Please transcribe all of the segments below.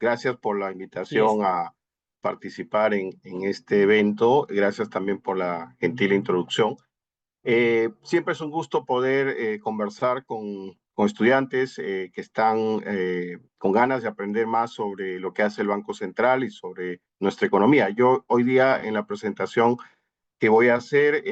Gracias por la Yes. invitación a participar en este evento. Gracias también por la gentil introducción. Siempre es un gusto poder conversar con estudiantes que están con ganas de aprender más sobre lo que hace el Banco Central y sobre nuestra economía. Yo hoy día en la presentación que voy a hacer,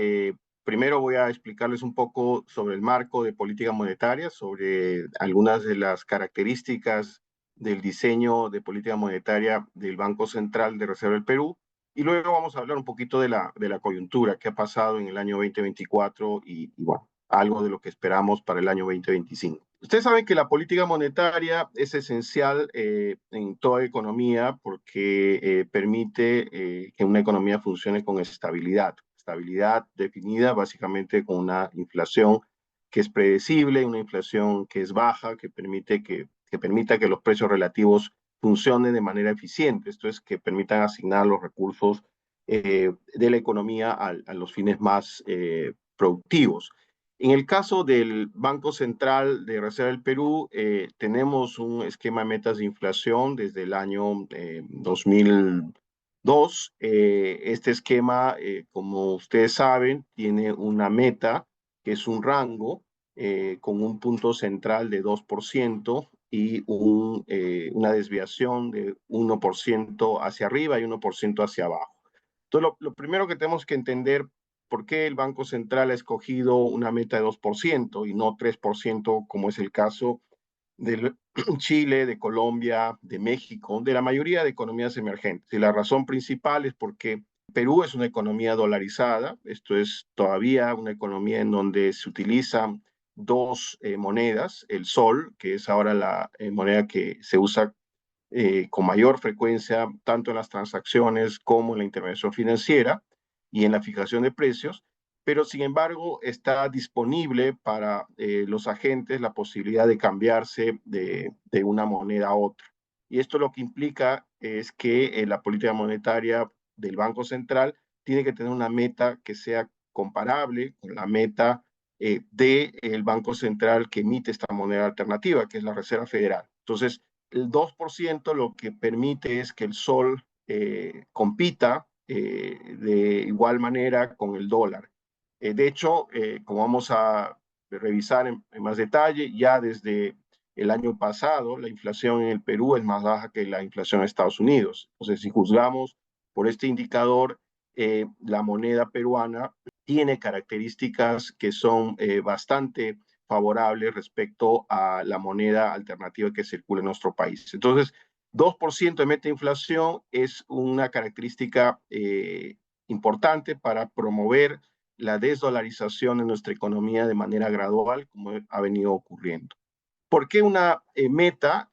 primero voy a explicarles un poco sobre el marco de política monetaria, sobre algunas de las características del diseño de política monetaria del Banco Central de Reserva del Perú. Y luego vamos a hablar un poquito de la coyuntura que ha pasado en el año 2024 y bueno, algo de lo que esperamos para el año 2025. Ustedes saben que la política monetaria es esencial en toda economía porque permite que una economía funcione con estabilidad. Estabilidad definida básicamente con una inflación que es predecible, una inflación que es baja, que permita que los precios relativos funcionen de manera eficiente. Esto es, que permitan asignar los recursos de la economía a los fines más productivos. En el caso del Banco Central de Reserva del Perú, tenemos un esquema de metas de inflación desde el año 2002. Este esquema, como ustedes saben, tiene una meta que es un rango con un punto central de 2% y una desviación de 1% hacia arriba y 1% hacia abajo. Entonces, lo primero que tenemos que entender, ¿por qué el Banco Central ha escogido una meta de 2% y no 3%, como es el caso de Chile, de Colombia, de México, de la mayoría de economías emergentes? Y la razón principal es porque Perú es una economía dolarizada. Esto es todavía una economía en donde se utilizan dos monedas: el sol, que es ahora la moneda que se usa con mayor frecuencia tanto en las transacciones como en la intervención financiera y en la fijación de precios, pero sin embargo está disponible para los agentes la posibilidad de cambiarse de una moneda a otra. Y esto lo que implica es que la política monetaria del Banco Central tiene que tener una meta que sea comparable con la meta del Banco Central que emite esta moneda alternativa, que es la Reserva Federal. Entonces, el 2% lo que permite es que el sol compita de igual manera con el dólar. De hecho, como vamos a revisar en más detalle, ya desde el año pasado la inflación en el Perú es más baja que la inflación en Estados Unidos. Entonces, si juzgamos por este indicador, la moneda peruana tiene características que son bastante favorables respecto a la moneda alternativa que circula en nuestro país. Entonces, 2% de meta inflación es una característica importante para promover la desdolarización de nuestra economía de manera gradual, como ha venido ocurriendo. ¿Por qué una meta?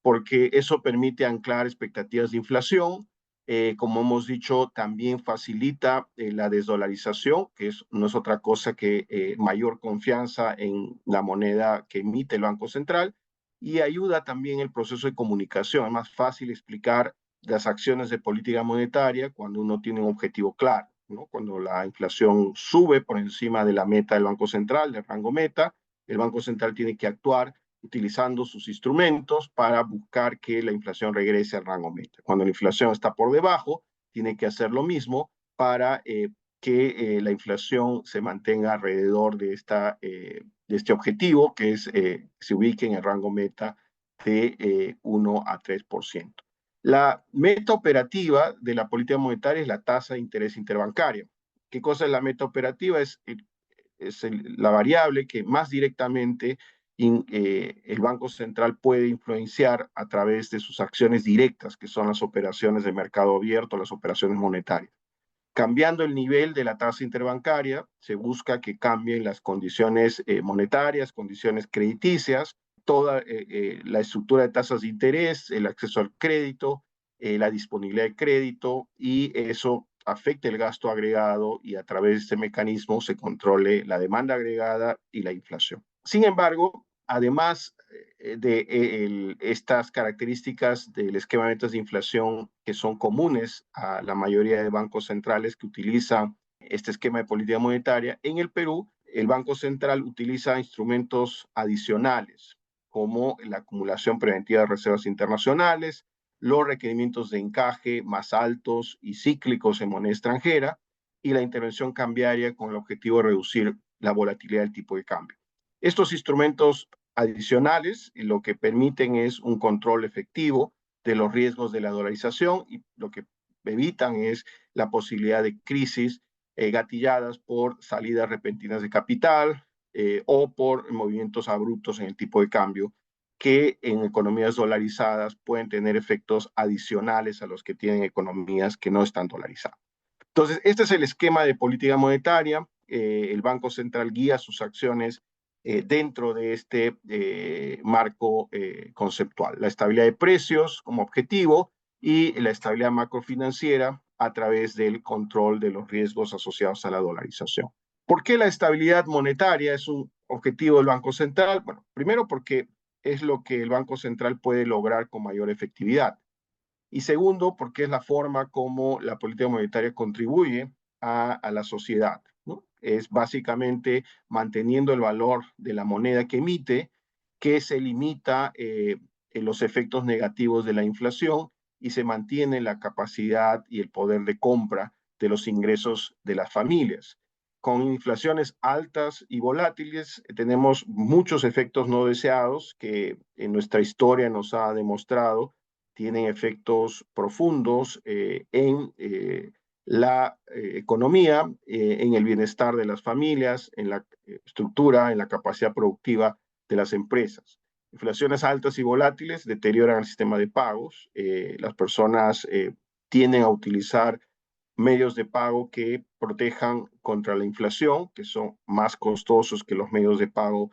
Porque eso permite anclar expectativas de inflación. Como hemos dicho, también facilita la desdolarización, que no es otra cosa que mayor confianza en la moneda que emite el Banco Central, y ayuda también el proceso de comunicación. Es más fácil explicar las acciones de política monetaria cuando uno tiene un objetivo claro, ¿no? Cuando la inflación sube por encima de la meta del Banco Central, del rango meta, el Banco Central tiene que actuar utilizando sus instrumentos para buscar que la inflación regrese al rango meta. Cuando la inflación está por debajo, tiene que hacer lo mismo para que la inflación se mantenga alrededor de este objetivo, que es se ubique en el rango meta de 1 a 3%. La meta operativa de la política monetaria es la tasa de interés interbancaria. ¿Qué cosa es la meta operativa? Es la variable que más directamente el Banco Central puede influenciar a través de sus acciones directas, que son las operaciones de mercado abierto, las operaciones monetarias. Cambiando el nivel de la tasa interbancaria, se busca que cambien las condiciones monetarias, condiciones crediticias, toda la estructura de tasas de interés, el acceso al crédito, la disponibilidad de crédito, y eso afecta el gasto agregado, y a través de este mecanismo se controle la demanda agregada y la inflación. Sin embargo, además de estas características del esquema de metas de inflación que son comunes a la mayoría de bancos centrales que utilizan este esquema de política monetaria, en el Perú el Banco Central utiliza instrumentos adicionales. como la acumulación preventiva de reservas internacionales, los requerimientos de encaje más altos y cíclicos en moneda extranjera y la intervención cambiaria con el objetivo de reducir la volatilidad del tipo de cambio. Estos instrumentos adicionales lo que permiten es un control efectivo de los riesgos de la dolarización y lo que evitan es la posibilidad de crisis gatilladas por salidas repentinas de capital o por movimientos abruptos en el tipo de cambio que en economías dolarizadas pueden tener efectos adicionales a los que tienen economías que no están dolarizadas. Entonces, este es el esquema de política monetaria. El Banco Central guía sus acciones dentro de este marco conceptual. La estabilidad de precios como objetivo y la estabilidad macrofinanciera a través del control de los riesgos asociados a la dolarización. ¿Por qué la estabilidad monetaria es un objetivo del Banco Central? Bueno, primero porque es lo que el Banco Central puede lograr con mayor efectividad. Y segundo, porque es la forma como la política monetaria contribuye a la sociedad, ¿no? Es básicamente manteniendo el valor de la moneda que emite, que se limita en los efectos negativos de la inflación y se mantiene la capacidad y el poder de compra de los ingresos de las familias. Con inflaciones altas y volátiles tenemos muchos efectos no deseados que en nuestra historia nos ha demostrado tienen efectos profundos en la economía, en el bienestar de las familias, en la estructura, en la capacidad productiva de las empresas. Inflaciones altas y volátiles deterioran el sistema de pagos. Las personas tienden a utilizar medios de pago que protejan contra la inflación, que son más costosos que los medios de pago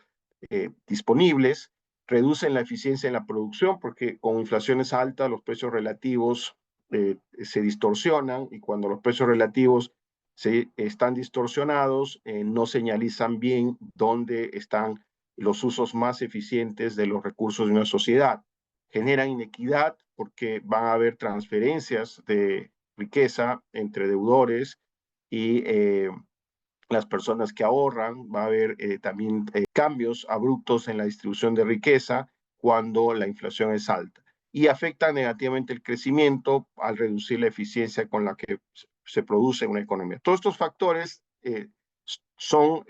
disponibles, reducen la eficiencia en la producción porque con inflaciones altas los precios relativos se distorsionan y cuando los precios relativos se están distorsionados no señalizan bien dónde están los usos más eficientes de los recursos de una sociedad. Generan inequidad porque van a haber transferencias de riqueza entre deudores y las personas que ahorran, va a haber también cambios abruptos en la distribución de riqueza cuando la inflación es alta y afecta negativamente el crecimiento al reducir la eficiencia con la que se produce una economía. Todos estos factores son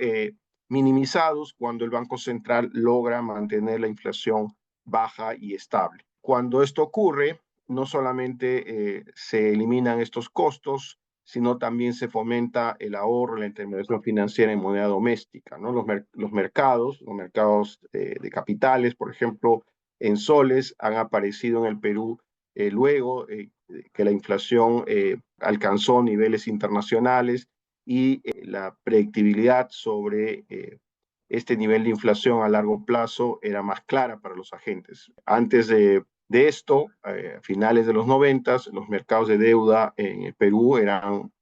minimizados cuando el Banco Central logra mantener la inflación baja y estable. Cuando esto ocurre, no solamente se eliminan estos costos, sino también se fomenta el ahorro, la intermediación financiera en moneda doméstica, ¿no? Los mercados de capitales, por ejemplo, en soles, han aparecido en el Perú luego que la inflación alcanzó niveles internacionales y la predictibilidad sobre este nivel de inflación a largo plazo era más clara para los agentes. Antes de esto, a finales de los 90, los mercados de deuda en el Perú eran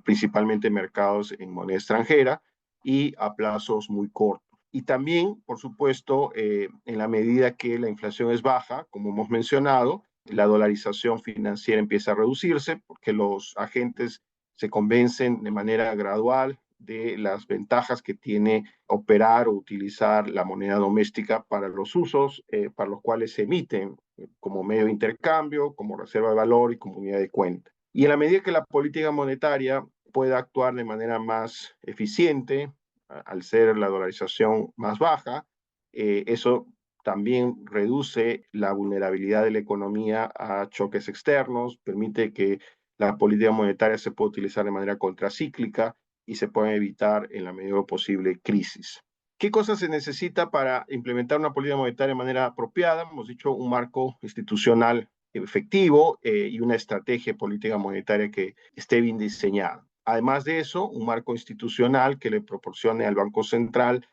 principalmente mercados en moneda extranjera y a plazos muy cortos. Y también, por supuesto, en la medida que la inflación es baja, como hemos mencionado, la dolarización financiera empieza a reducirse porque los agentes se convencen de manera gradual de las ventajas que tiene operar o utilizar la moneda doméstica para los usos para los cuales se emiten como medio de intercambio, como reserva de valor y como unidad de cuenta. Y en la medida que la política monetaria pueda actuar de manera más eficiente, al ser la dolarización más baja, eso también reduce la vulnerabilidad de la economía a choques externos, permite que la política monetaria se pueda utilizar de manera contracíclica y se pueda evitar en la medida de lo posible crisis. ¿Qué cosas se necesita para implementar una política monetaria de manera apropiada? Hemos dicho un marco institucional efectivo y una estrategia de política monetaria que esté bien diseñada. Además de eso, un marco institucional que le proporcione al Banco Central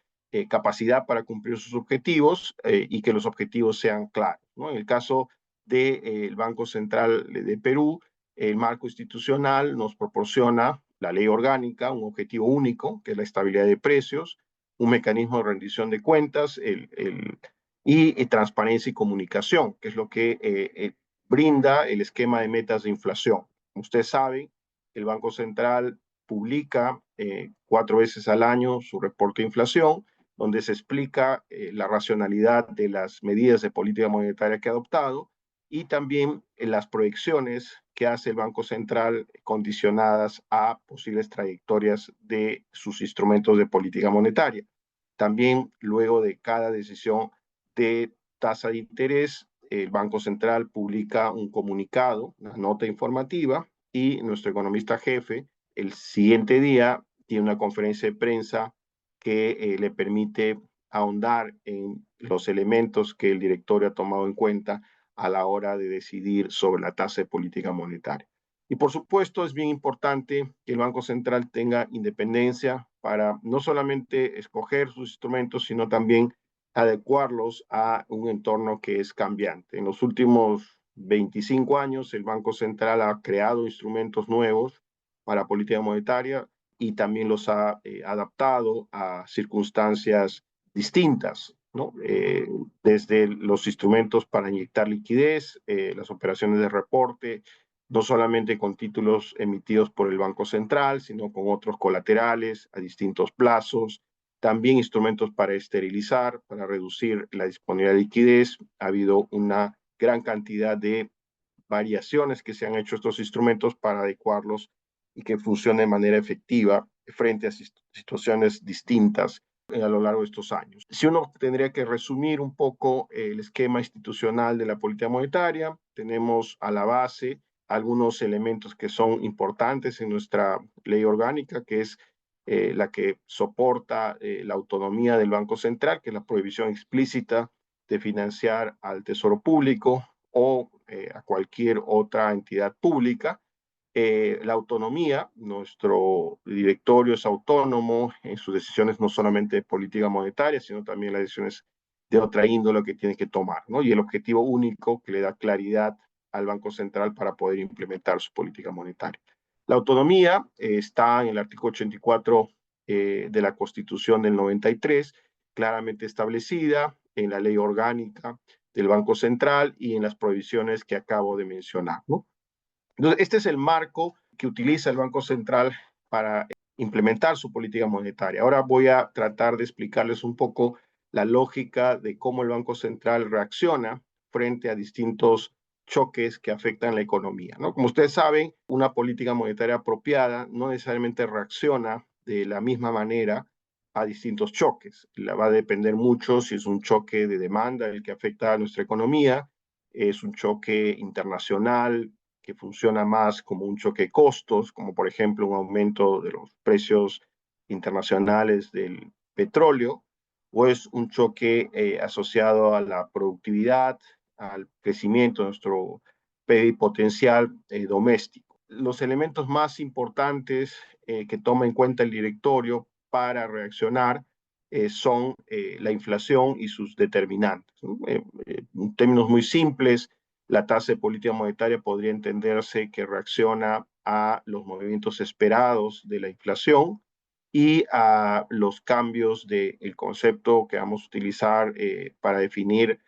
capacidad para cumplir sus objetivos y que los objetivos sean claros, ¿no? En el caso del Banco Central de Perú, el marco institucional nos proporciona la ley orgánica, un objetivo único, que es la estabilidad de precios, un mecanismo de rendición de cuentas y transparencia y comunicación, que es lo que brinda el esquema de metas de inflación. Como ustedes saben, el Banco Central publica 4 veces al año su reporte de inflación donde se explica la racionalidad de las medidas de política monetaria que ha adoptado y también las proyecciones que hace el Banco Central condicionadas a posibles trayectorias de sus instrumentos de política monetaria. También, luego de cada decisión de tasa de interés, el Banco Central publica un comunicado, una nota informativa, y nuestro economista jefe el siguiente día tiene una conferencia de prensa que le permite ahondar en los elementos que el directorio ha tomado en cuenta a la hora de decidir sobre la tasa de política monetaria. Y por supuesto es bien importante que el Banco Central tenga independencia para no solamente escoger sus instrumentos, sino también adecuarlos a un entorno que es cambiante. En los últimos 25 años, el Banco Central ha creado instrumentos nuevos para política monetaria y también los ha adaptado a circunstancias distintas, ¿no? Desde los instrumentos para inyectar liquidez, las operaciones de reporte, no solamente con títulos emitidos por el Banco Central, sino con otros colaterales a distintos plazos, también instrumentos para esterilizar, para reducir la disponibilidad de liquidez. Ha habido una gran cantidad de variaciones que se han hecho estos instrumentos para adecuarlos y que funcione de manera efectiva frente a situaciones distintas a lo largo de estos años. Si uno tendría que resumir un poco el esquema institucional de la política monetaria, tenemos a la base algunos elementos que son importantes en nuestra ley orgánica, que es la que soporta la autonomía del Banco Central, que es la prohibición explícita de financiar al Tesoro Público o a cualquier otra entidad pública. La autonomía, nuestro directorio es autónomo en sus decisiones no solamente de política monetaria, sino también las decisiones de otra índole que tiene que tomar, ¿no? Y el objetivo único que le da claridad al Banco Central para poder implementar su política monetaria. La autonomía está en el artículo 84 de la Constitución del 93, claramente establecida en la ley orgánica del Banco Central y en las provisiones que acabo de mencionar, ¿no? Entonces, este es el marco que utiliza el Banco Central para implementar su política monetaria. Ahora voy a tratar de explicarles un poco la lógica de cómo el Banco Central reacciona frente a distintos choques que afectan la economía, ¿no? Como ustedes saben, una política monetaria apropiada no necesariamente reacciona de la misma manera a distintos choques. La va a depender mucho si es un choque de demanda el que afecta a nuestra economía, es un choque internacional que funciona más como un choque de costos, como por ejemplo un aumento de los precios internacionales del petróleo, o es un choque asociado a la productividad, al crecimiento de nuestro PIB potencial doméstico. Los elementos más importantes que toma en cuenta el directorio para reaccionar son la inflación y sus determinantes, ¿no? En términos muy simples, la tasa de política monetaria podría entenderse que reacciona a los movimientos esperados de la inflación y a los cambios del concepto que vamos a utilizar para definir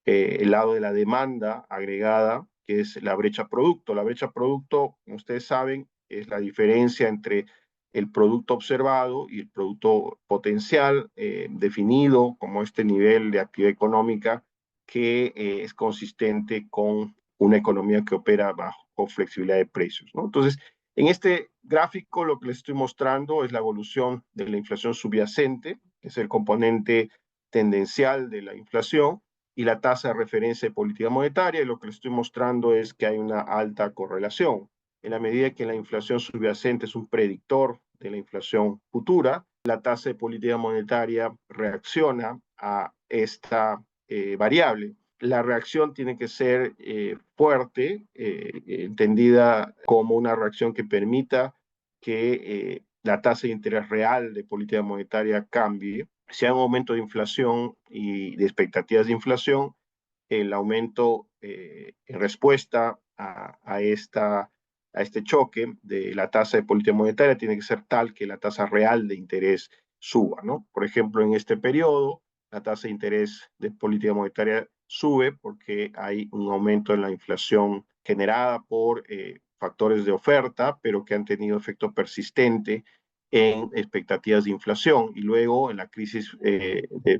el lado de la demanda agregada, que es la brecha producto. La brecha producto, como ustedes saben, es la diferencia entre el producto observado y el producto potencial definido como este nivel de actividad económica que es consistente con una economía que opera bajo flexibilidad de precios, ¿no? Entonces, en este gráfico lo que les estoy mostrando es la evolución de la inflación subyacente, que es el componente tendencial de la inflación, y la tasa de referencia de política monetaria, y lo que les estoy mostrando es que hay una alta correlación. En la medida que la inflación subyacente es un predictor de la inflación futura, la tasa de política monetaria reacciona a esta variable. La reacción tiene que ser fuerte, entendida como una reacción que permita que la tasa de interés real de política monetaria cambie. Si hay un aumento de inflación y de expectativas de inflación, el aumento en respuesta a este choque de la tasa de política monetaria tiene que ser tal que la tasa real de interés suba, ¿no? Por ejemplo, en este periodo, la tasa de interés de política monetaria sube porque hay un aumento en la inflación generada por factores de oferta, pero que han tenido efecto persistente en expectativas de inflación. Y luego, en la crisis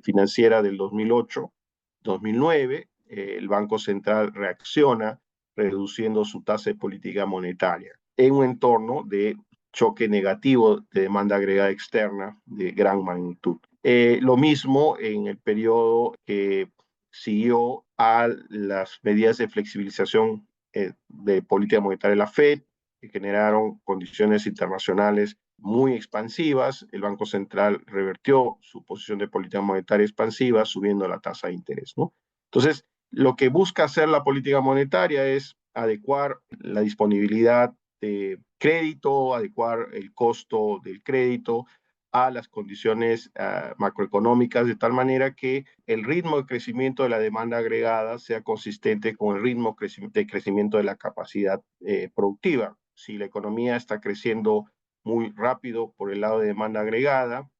financiera del 2008-2009, el Banco Central reacciona reduciendo su tasa de política monetaria en un entorno de choque negativo de demanda agregada externa de gran magnitud. Lo mismo en el periodo que siguió a las medidas de flexibilización de política monetaria de la Fed, que generaron condiciones internacionales muy expansivas. El Banco Central revertió su posición de política monetaria expansiva, subiendo la tasa de interés, ¿no? Entonces, lo que busca hacer la política monetaria es adecuar la disponibilidad de crédito, adecuar el costo del crédito a las condiciones macroeconómicas, de tal manera que el ritmo de crecimiento de la demanda agregada sea consistente con el ritmo de crecimiento de la capacidad productiva. Si la economía está creciendo muy rápido por el lado de demanda agregada,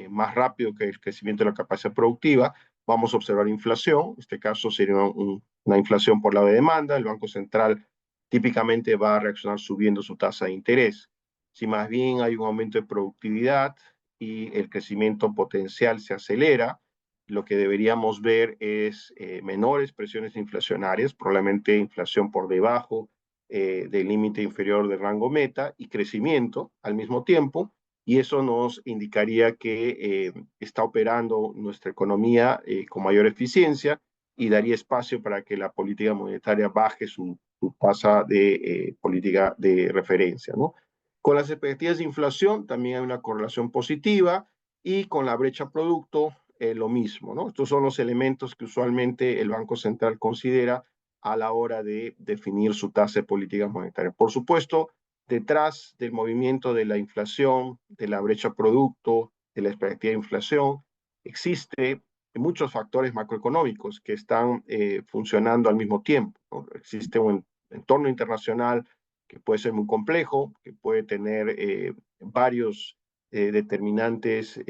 más rápido que el crecimiento de la capacidad productiva, vamos a observar inflación. En este caso sería una inflación por lado de demanda. El Banco Central típicamente va a reaccionar subiendo su tasa de interés. Si más bien hay un aumento de productividad y el crecimiento potencial se acelera, lo que deberíamos ver es menores presiones inflacionarias, probablemente inflación por debajo del límite inferior del rango meta y crecimiento al mismo tiempo, y eso nos indicaría que está operando nuestra economía con mayor eficiencia y daría espacio para que la política monetaria baje su tasa de política de referencia, ¿no? Con las expectativas de inflación también hay una correlación positiva y con la brecha producto lo mismo, ¿no? Estos son los elementos que usualmente el Banco Central considera a la hora de definir su tasa de política monetaria. Por supuesto, detrás del movimiento de la inflación, de la brecha producto, de la expectativa de inflación, existe muchos factores macroeconómicos que están funcionando al mismo tiempo, ¿no? Existe un entorno internacional que puede ser muy complejo, que puede tener varios determinantes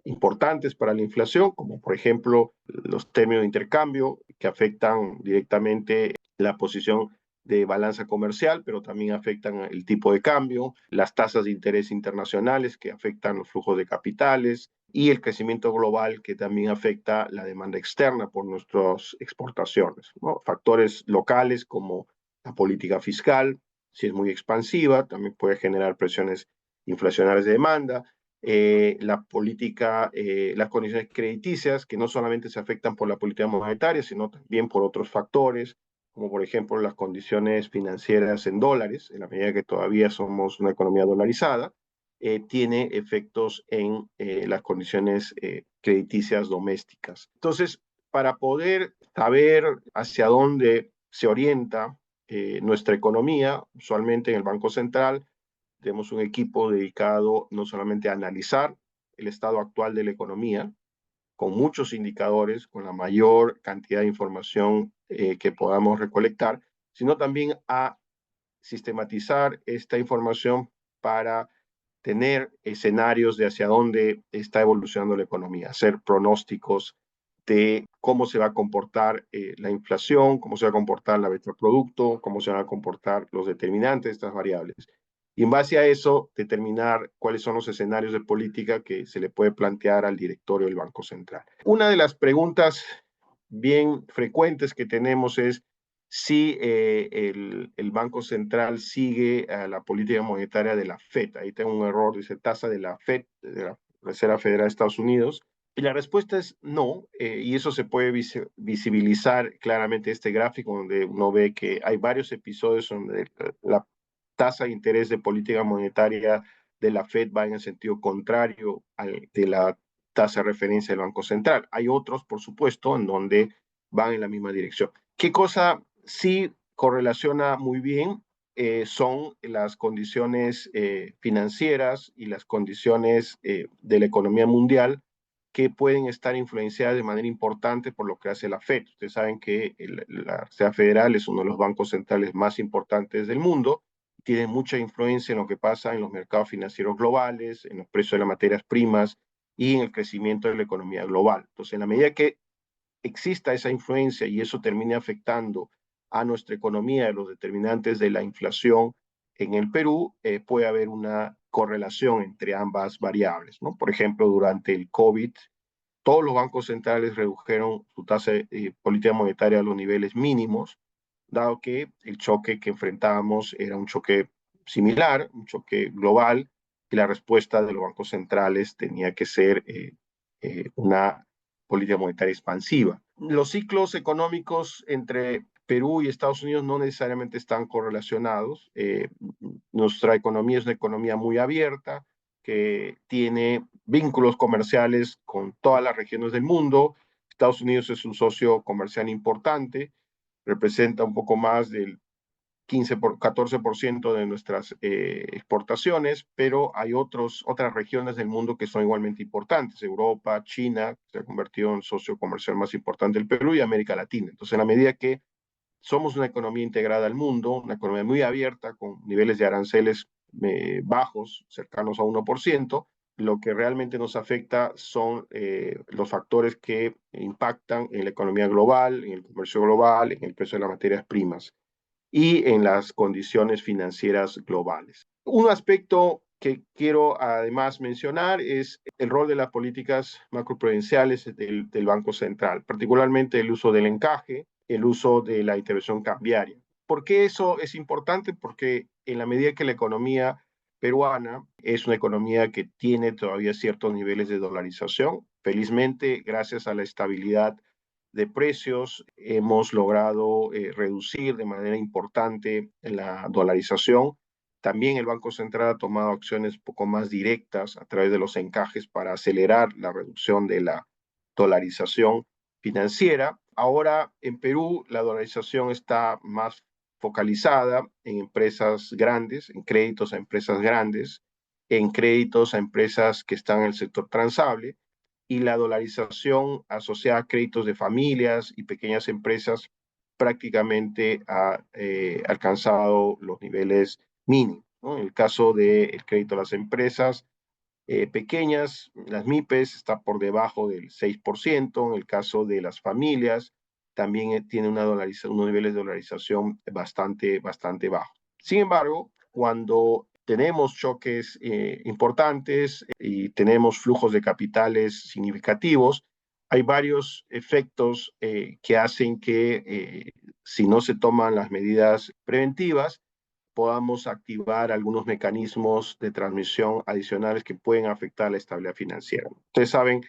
importantes para la inflación, como por ejemplo los términos de intercambio que afectan directamente la posición de balanza comercial, pero también afectan el tipo de cambio, las tasas de interés internacionales que afectan los flujos de capitales y el crecimiento global que también afecta la demanda externa por nuestras exportaciones, ¿no? Factores locales como la política fiscal, si es muy expansiva, también puede generar presiones inflacionarias de demanda, la política, las condiciones crediticias, que no solamente se afectan por la política monetaria, sino también por otros factores, como por ejemplo las condiciones financieras en dólares, en la medida que todavía somos una economía dolarizada, tiene efectos en las condiciones crediticias domésticas. Entonces, para poder saber hacia dónde se orienta nuestra economía, usualmente en el Banco Central, tenemos un equipo dedicado no solamente a analizar el estado actual de la economía, con muchos indicadores, con la mayor cantidad de información que podamos recolectar, sino también a sistematizar esta información para tener escenarios de hacia dónde está evolucionando la economía, hacer pronósticos de cómo se va a comportar la inflación, cómo se va a comportar la venta de producto, cómo se van a comportar los determinantes de estas variables. Y en base a eso, determinar cuáles son los escenarios de política que se le puede plantear al directorio del Banco Central. Una de las preguntas bien frecuentes que tenemos es si el Banco Central sigue la política monetaria de la Fed. Ahí tengo un error, dice tasa de la Fed, de la Reserva Federal de Estados Unidos. Y la respuesta es no, y eso se puede visibilizar claramente en este gráfico, donde uno ve que hay varios episodios donde la tasa de interés de política monetaria de la Fed va en el sentido contrario al de la tasa de referencia del Banco Central. Hay otros, por supuesto, en donde van en la misma dirección. ¿Qué cosa sí correlaciona muy bien? Son las condiciones financieras y las condiciones de la economía mundial que pueden estar influenciadas de manera importante por lo que hace la Fed. Ustedes saben que la Reserva Federal es uno de los bancos centrales más importantes del mundo, tiene mucha influencia en lo que pasa en los mercados financieros globales, en los precios de las materias primas y en el crecimiento de la economía global. Entonces, en la medida que exista esa influencia y eso termine afectando a nuestra economía, los determinantes de la inflación en el Perú, puede haber una correlación entre ambas variables, ¿no? Por ejemplo, durante el COVID, todos los bancos centrales redujeron su tasa de política monetaria a los niveles mínimos, dado que el choque que enfrentábamos era un choque similar, un choque global, y la respuesta de los bancos centrales tenía que ser una política monetaria expansiva. Los ciclos económicos entre Perú y Estados Unidos no necesariamente están correlacionados. Nuestra economía es una economía muy abierta, que tiene vínculos comerciales con todas las regiones del mundo. Estados Unidos es un socio comercial importante, representa un poco más del 14% de nuestras exportaciones, pero hay otras regiones del mundo que son igualmente importantes. Europa, China, se ha convertido en socio comercial más importante del Perú, y América Latina. Entonces, en la medida que somos una economía integrada al mundo, una economía muy abierta, con niveles de aranceles bajos, cercanos a 1%, lo que realmente nos afecta son los factores que impactan en la economía global, en el comercio global, en el precio de las materias primas y en las condiciones financieras globales. Un aspecto que quiero además mencionar es el rol de las políticas macroprudenciales del Banco Central, particularmente el uso del encaje, el uso de la intervención cambiaria. ¿Por qué eso es importante? Porque en la medida que la economía peruana es una economía que tiene todavía ciertos niveles de dolarización, felizmente, gracias a la estabilidad de precios, hemos logrado reducir de manera importante la dolarización. También el Banco Central ha tomado acciones poco más directas a través de los encajes para acelerar la reducción de la dolarización financiera. Ahora en Perú la dolarización está más focalizada en empresas grandes, en créditos a empresas grandes, en créditos a empresas que están en el sector transable, y la dolarización asociada a créditos de familias y pequeñas empresas prácticamente ha alcanzado los niveles mínimos, ¿no? En el caso del crédito a las empresas pequeñas, las MIPES, está por debajo del 6%. En el caso de las familias, también tiene unos niveles de dolarización bastante bajos. Sin embargo, cuando tenemos choques importantes y tenemos flujos de capitales significativos, hay varios efectos que hacen que si no se toman las medidas preventivas, podamos activar algunos mecanismos de transmisión adicionales que pueden afectar la estabilidad financiera. Ustedes saben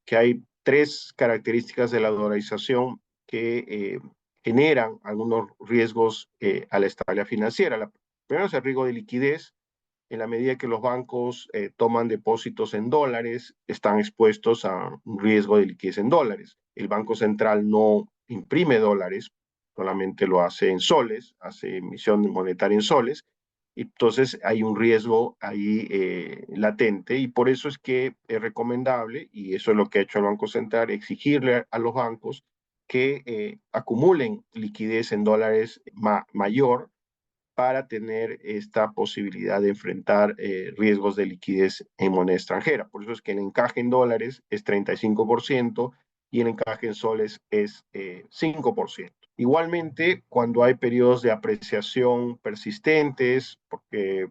que hay tres características de la dolarización que generan algunos riesgos a la estabilidad financiera. La primera es el riesgo de liquidez. En la medida que los bancos toman depósitos en dólares, están expuestos a un riesgo de liquidez en dólares. El Banco Central no imprime dólares, solamente lo hace en soles, hace emisión monetaria en soles. Entonces hay un riesgo ahí latente, y por eso es que es recomendable, y eso es lo que ha hecho el Banco Central, exigirle a los bancos que acumulen liquidez en dólares mayor, para tener esta posibilidad de enfrentar riesgos de liquidez en moneda extranjera. Por eso es que el encaje en dólares es 35% y el encaje en soles es 5%. Igualmente, cuando hay periodos de apreciación persistentes, porque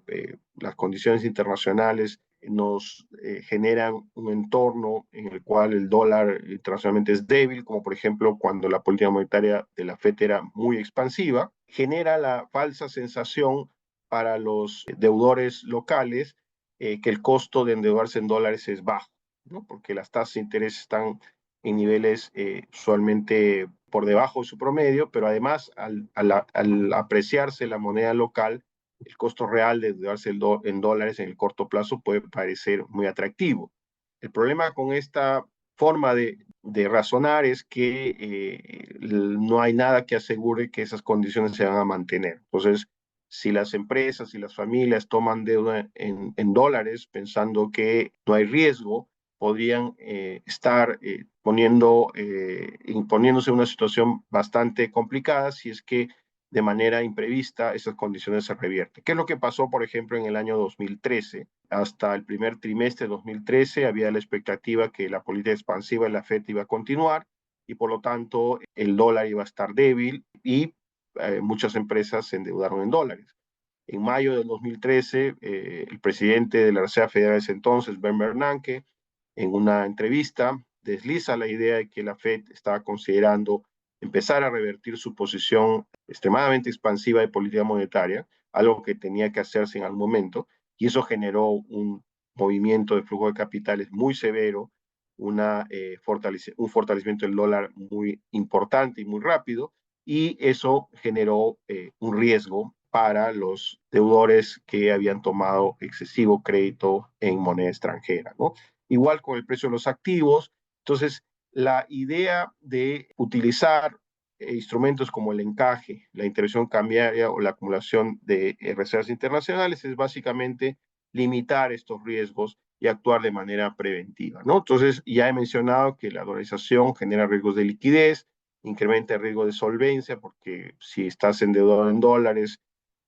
las condiciones internacionales nos generan un entorno en el cual el dólar internacionalmente es débil, como por ejemplo cuando la política monetaria de la FED era muy expansiva, genera la falsa sensación para los deudores locales que el costo de endeudarse en dólares es bajo, ¿no? Porque las tasas de interés están en niveles usualmente por debajo de su promedio, pero además al apreciarse la moneda local, el costo real de endeudarse en dólares en el corto plazo puede parecer muy atractivo. El problema con esta forma de razonar es que no hay nada que asegure que esas condiciones se van a mantener. Entonces, si las empresas y las familias toman deuda en dólares pensando que no hay riesgo, podrían estar imponiéndose una situación bastante complicada si es que de manera imprevista esas condiciones se revierten. ¿Qué es lo que pasó, por ejemplo, en el año 2013? Hasta el primer trimestre de 2013 había la expectativa que la política expansiva de la FED iba a continuar, y por lo tanto el dólar iba a estar débil, y muchas empresas se endeudaron en dólares. En mayo del 2013, el presidente de la Reserva Federal de ese entonces, Ben Bernanke, en una entrevista desliza la idea de que la Fed estaba considerando empezar a revertir su posición extremadamente expansiva de política monetaria, algo que tenía que hacerse en algún momento, y eso generó un movimiento de flujo de capitales muy severo, un fortalecimiento del dólar muy importante y muy rápido, y eso generó un riesgo para los deudores que habían tomado excesivo crédito en moneda extranjera, ¿no? Igual con el precio de los activos. Entonces, la idea de utilizar instrumentos como el encaje, la intervención cambiaria o la acumulación de reservas internacionales es básicamente limitar estos riesgos y actuar de manera preventiva, ¿no? Entonces, ya he mencionado que la dolarización genera riesgos de liquidez, incrementa el riesgo de solvencia, porque si estás endeudado en dólares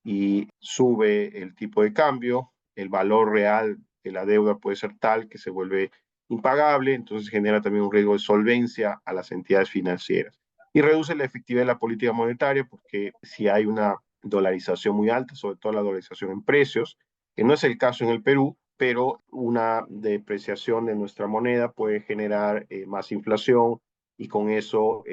y sube el tipo de cambio, el valor real de la deuda puede ser tal que se vuelve impagable, entonces genera también un riesgo de solvencia a las entidades financieras. Y reduce la efectividad de la política monetaria, porque si hay una dolarización muy alta, sobre todo la dolarización en precios, que no es el caso en el Perú, pero una depreciación de nuestra moneda puede generar más inflación y con eso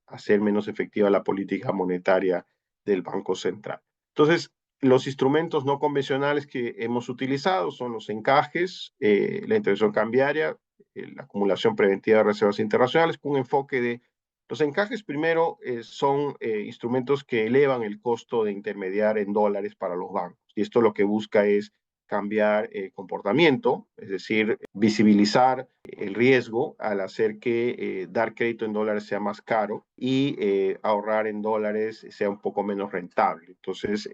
hacer menos efectiva la política monetaria del Banco Central. Entonces, los instrumentos no convencionales que hemos utilizado son los encajes, la intervención cambiaria, la acumulación preventiva de reservas internacionales, con un enfoque de los encajes primero son instrumentos que elevan el costo de intermediar en dólares para los bancos. Y esto lo que busca es cambiar comportamiento, es decir, visibilizar el riesgo al hacer que dar crédito en dólares sea más caro y ahorrar en dólares sea un poco menos rentable. Entonces,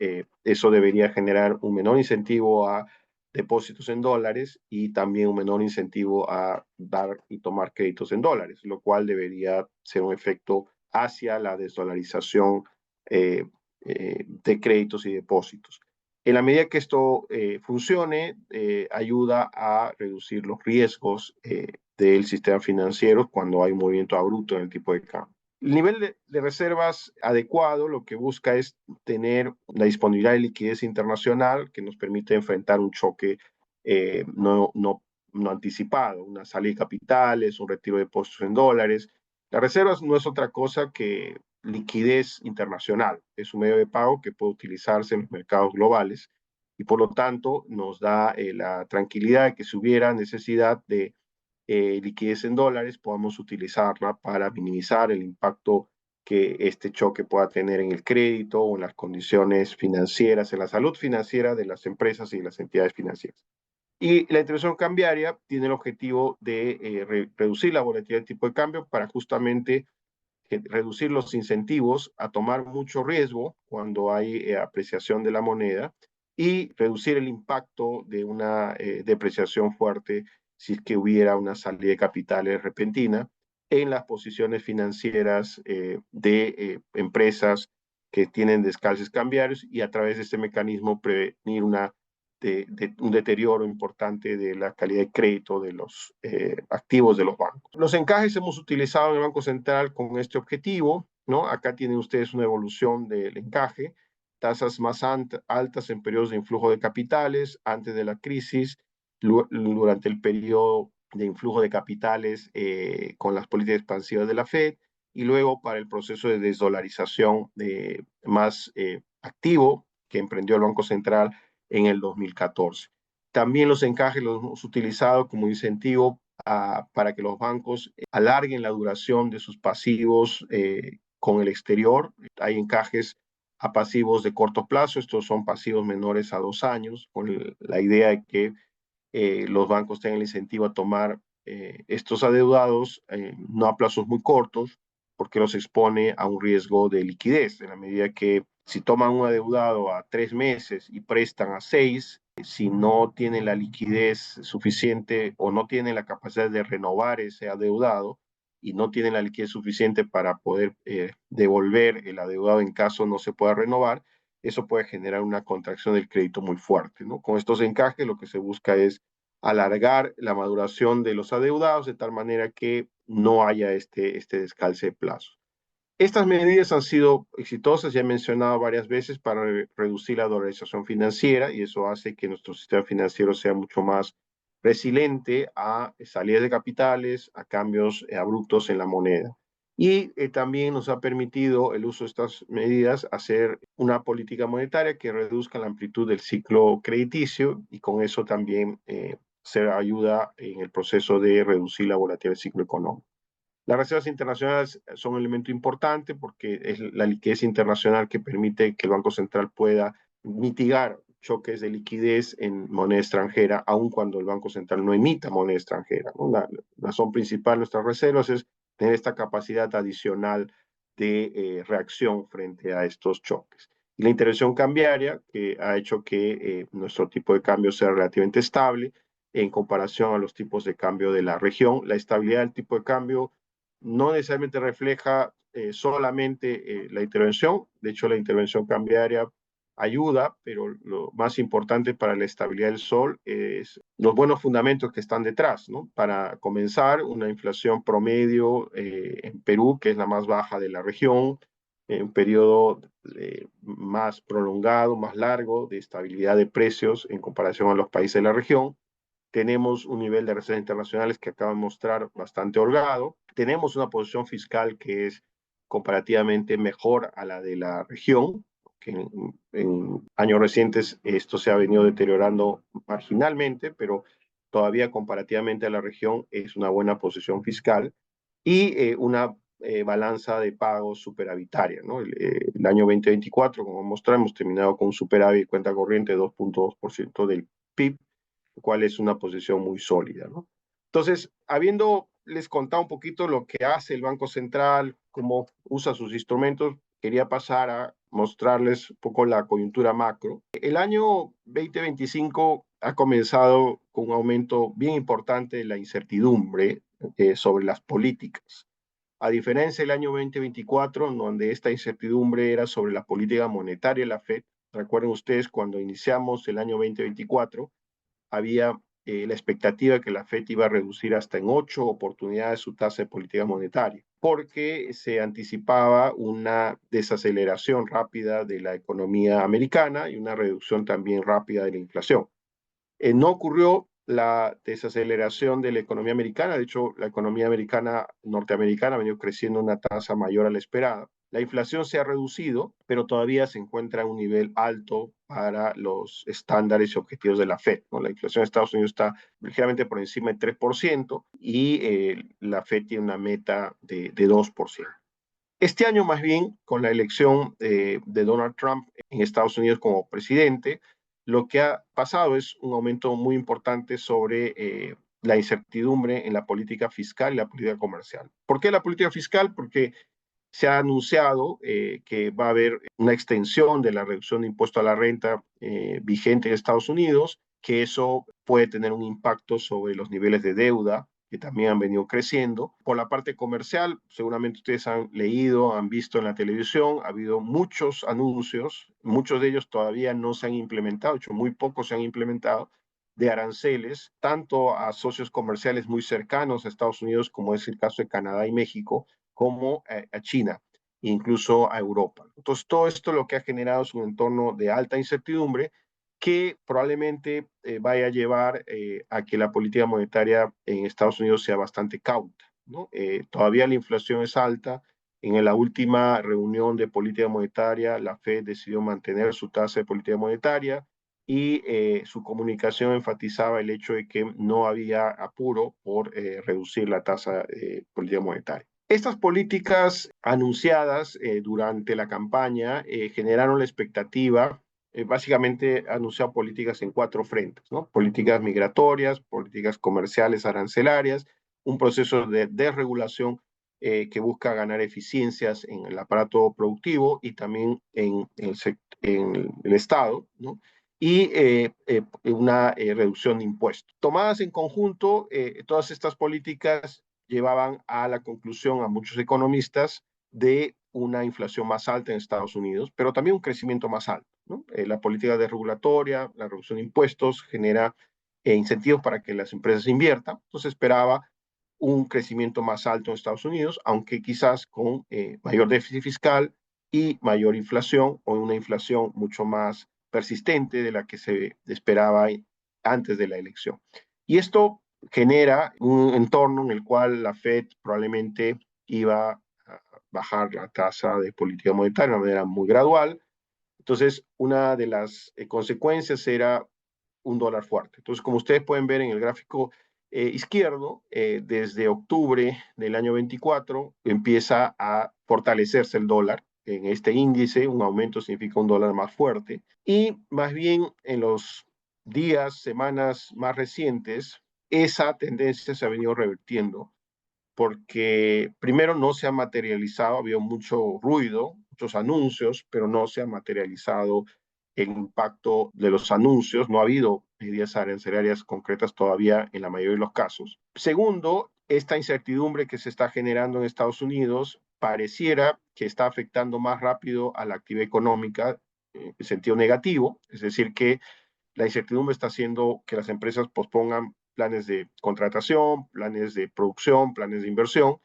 eso debería generar un menor incentivo a depósitos en dólares y también un menor incentivo a dar y tomar créditos en dólares, lo cual debería ser un efecto hacia la desdolarización de créditos y depósitos. En la medida que esto funcione, ayuda a reducir los riesgos del sistema financiero cuando hay un movimiento abrupto en el tipo de cambio. El nivel de reservas adecuado lo que busca es tener la disponibilidad de liquidez internacional que nos permite enfrentar un choque no anticipado, una salida de capitales, un retiro de depósitos en dólares. Las reservas no es otra cosa que liquidez internacional. Es un medio de pago que puede utilizarse en los mercados globales y por lo tanto nos da la tranquilidad de que si hubiera necesidad de liquidez en dólares, podamos utilizarla para minimizar el impacto que este choque pueda tener en el crédito o en las condiciones financieras, en la salud financiera de las empresas y las entidades financieras. Y la intervención cambiaria tiene el objetivo de reducir la volatilidad del tipo de cambio para justamente reducir los incentivos a tomar mucho riesgo cuando hay apreciación de la moneda y reducir el impacto de una depreciación fuerte si es que hubiera una salida de capitales repentina en las posiciones financieras de empresas que tienen descalces cambiarios y a través de este mecanismo prevenir un deterioro importante de la calidad de crédito de los activos de los bancos. Los encajes hemos utilizado en el Banco Central con este objetivo, ¿no? Acá tienen ustedes una evolución del encaje, tasas más altas en periodos de influjo de capitales, antes de la crisis, durante el periodo de influjo de capitales con las políticas expansivas de la Fed, y luego para el proceso de desdolarización más activo que emprendió el Banco Central en el 2014. También los encajes los hemos utilizado como incentivo para que los bancos alarguen la duración de sus pasivos con el exterior. Hay encajes a pasivos de corto plazo, estos son pasivos menores a 2 años, con la idea de que los bancos tengan el incentivo a tomar estos adeudados no a plazos muy cortos, porque los expone a un riesgo de liquidez, en la medida que si toman un adeudado a 3 meses y prestan a 6, si no tienen la liquidez suficiente o no tienen la capacidad de renovar ese adeudado y no tienen la liquidez suficiente para poder devolver el adeudado en caso no se pueda renovar, eso puede generar una contracción del crédito muy fuerte, ¿no? Con estos encajes lo que se busca es alargar la maduración de los adeudados de tal manera que no haya este descalce de plazo. Estas medidas han sido exitosas, ya he mencionado varias veces, para reducir la dolarización financiera y eso hace que nuestro sistema financiero sea mucho más resiliente a salidas de capitales, a cambios abruptos en la moneda. Y también nos ha permitido el uso de estas medidas hacer una política monetaria que reduzca la amplitud del ciclo crediticio y con eso también se ayuda en el proceso de reducir la volatilidad del ciclo económico. Las reservas internacionales son un elemento importante porque es la liquidez internacional que permite que el Banco Central pueda mitigar choques de liquidez en moneda extranjera, aun cuando el Banco Central no emita moneda extranjera, ¿no? La razón principal de nuestras reservas es tener esta capacidad adicional de reacción frente a estos choques. Y la intervención cambiaria, que ha hecho que nuestro tipo de cambio sea relativamente estable en comparación a los tipos de cambio de la región. La estabilidad del tipo de cambio no necesariamente refleja solamente la intervención. De hecho, la intervención cambiaria ayuda, pero lo más importante para la estabilidad del sol es los buenos fundamentos que están detrás, ¿no? Para comenzar, una inflación promedio en Perú, que es la más baja de la región, en un periodo más prolongado, más largo de estabilidad de precios en comparación a los países de la región. Tenemos un nivel de reservas internacionales que acaba de mostrar bastante holgado. Tenemos una posición fiscal que es comparativamente mejor a la de la región, que en años recientes esto se ha venido deteriorando marginalmente, pero todavía comparativamente a la región es una buena posición fiscal y una balanza de pagos superavitaria, ¿no? El año 2024, como mostramos, terminado con un superávit de cuenta corriente de 2.2% del PIB, lo cual es una posición muy sólida, ¿no? Entonces, habiendo les contado un poquito lo que hace el Banco Central, cómo usa sus instrumentos, quería pasar a mostrarles un poco la coyuntura macro. El año 2025 ha comenzado con un aumento bien importante de la incertidumbre sobre las políticas. A diferencia del año 2024, donde esta incertidumbre era sobre la política monetaria de la Fed, recuerden ustedes cuando iniciamos el año 2024, había la expectativa de que la FED iba a reducir hasta en 8 oportunidades su tasa de política monetaria, porque se anticipaba una desaceleración rápida de la economía americana y una reducción también rápida de la inflación. No ocurrió la desaceleración de la economía americana, de hecho la economía americana norteamericana ha venido creciendo a una tasa mayor a la esperada. La inflación se ha reducido, pero todavía se encuentra a un nivel alto para los estándares y objetivos de la Fed, ¿no? La inflación de Estados Unidos está ligeramente por encima del 3% y la Fed tiene una meta de 2%. Este año, más bien, con la elección de Donald Trump en Estados Unidos como presidente, lo que ha pasado es un aumento muy importante sobre la incertidumbre en la política fiscal y la política comercial. ¿Por qué la política fiscal? Porque se ha anunciado que va a haber una extensión de la reducción de impuesto a la renta vigente en Estados Unidos, que eso puede tener un impacto sobre los niveles de deuda que también han venido creciendo. Por la parte comercial, seguramente ustedes han leído, han visto en la televisión, ha habido muchos anuncios, muchos de ellos todavía no se han implementado, de hecho muy pocos se han implementado, de aranceles, tanto a socios comerciales muy cercanos a Estados Unidos, como es el caso de Canadá y México, como a China, incluso a Europa. Entonces, todo esto lo que ha generado es un entorno de alta incertidumbre que probablemente vaya a llevar a que la política monetaria en Estados Unidos sea bastante cauta, ¿no? Todavía la inflación es alta. En la última reunión de política monetaria, la Fed decidió mantener su tasa de política monetaria y su comunicación enfatizaba el hecho de que no había apuro por reducir la tasa de política monetaria. Estas políticas anunciadas durante la campaña generaron la expectativa, básicamente ha anunciado políticas en 4 frentes, ¿no? Políticas migratorias, políticas comerciales, arancelarias, un proceso de desregulación que busca ganar eficiencias en el aparato productivo y también en el Estado, ¿no? Y una reducción de impuestos. Tomadas en conjunto, todas estas políticas llevaban a la conclusión a muchos economistas de una inflación más alta en Estados Unidos, pero también un crecimiento más alto, ¿no? La política desregulatoria, la reducción de impuestos genera incentivos para que las empresas inviertan. Entonces esperaba un crecimiento más alto en Estados Unidos, aunque quizás con mayor déficit fiscal y mayor inflación, o una inflación mucho más persistente de la que se esperaba antes de la elección. Y esto genera un entorno en el cual la Fed probablemente iba a bajar la tasa de política monetaria de una manera muy gradual. Entonces, una de las consecuencias era un dólar fuerte. Entonces, como ustedes pueden ver en el gráfico izquierdo, desde octubre del año 24 empieza a fortalecerse el dólar. En este índice, un aumento significa un dólar más fuerte. Y más bien en los días, semanas más recientes, esa tendencia se ha venido revirtiendo porque primero no se ha materializado, había mucho ruido, muchos anuncios, pero no se ha materializado el impacto de los anuncios, no ha habido medidas arancelarias concretas todavía en la mayoría de los casos. Segundo, esta incertidumbre que se está generando en Estados Unidos pareciera que está afectando más rápido a la actividad económica en sentido negativo, es decir, que la incertidumbre está haciendo que las empresas pospongan planes de contratación, planes de producción, planes de inversión,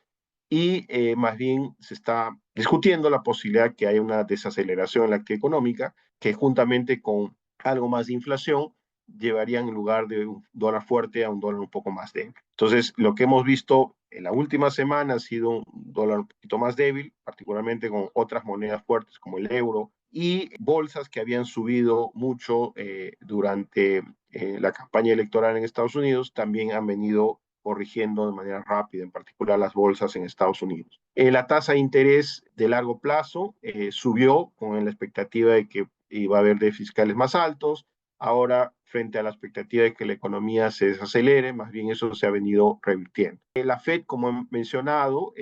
y más bien se está discutiendo la posibilidad que haya una desaceleración en la actividad económica, que juntamente con algo más de inflación llevarían en lugar de un dólar fuerte a un dólar un poco más débil. Entonces, lo que hemos visto en la última semana ha sido un dólar un poquito más débil, particularmente con otras monedas fuertes como el euro y bolsas que habían subido mucho durante la campaña electoral en Estados Unidos, también han venido corrigiendo de manera rápida, en particular las bolsas en Estados Unidos. La tasa de interés de largo plazo subió con la expectativa de que iba a haber déficits fiscales más altos. Ahora, frente a la expectativa de que la economía se desacelere, más bien eso se ha venido revirtiendo. La Fed, como he mencionado,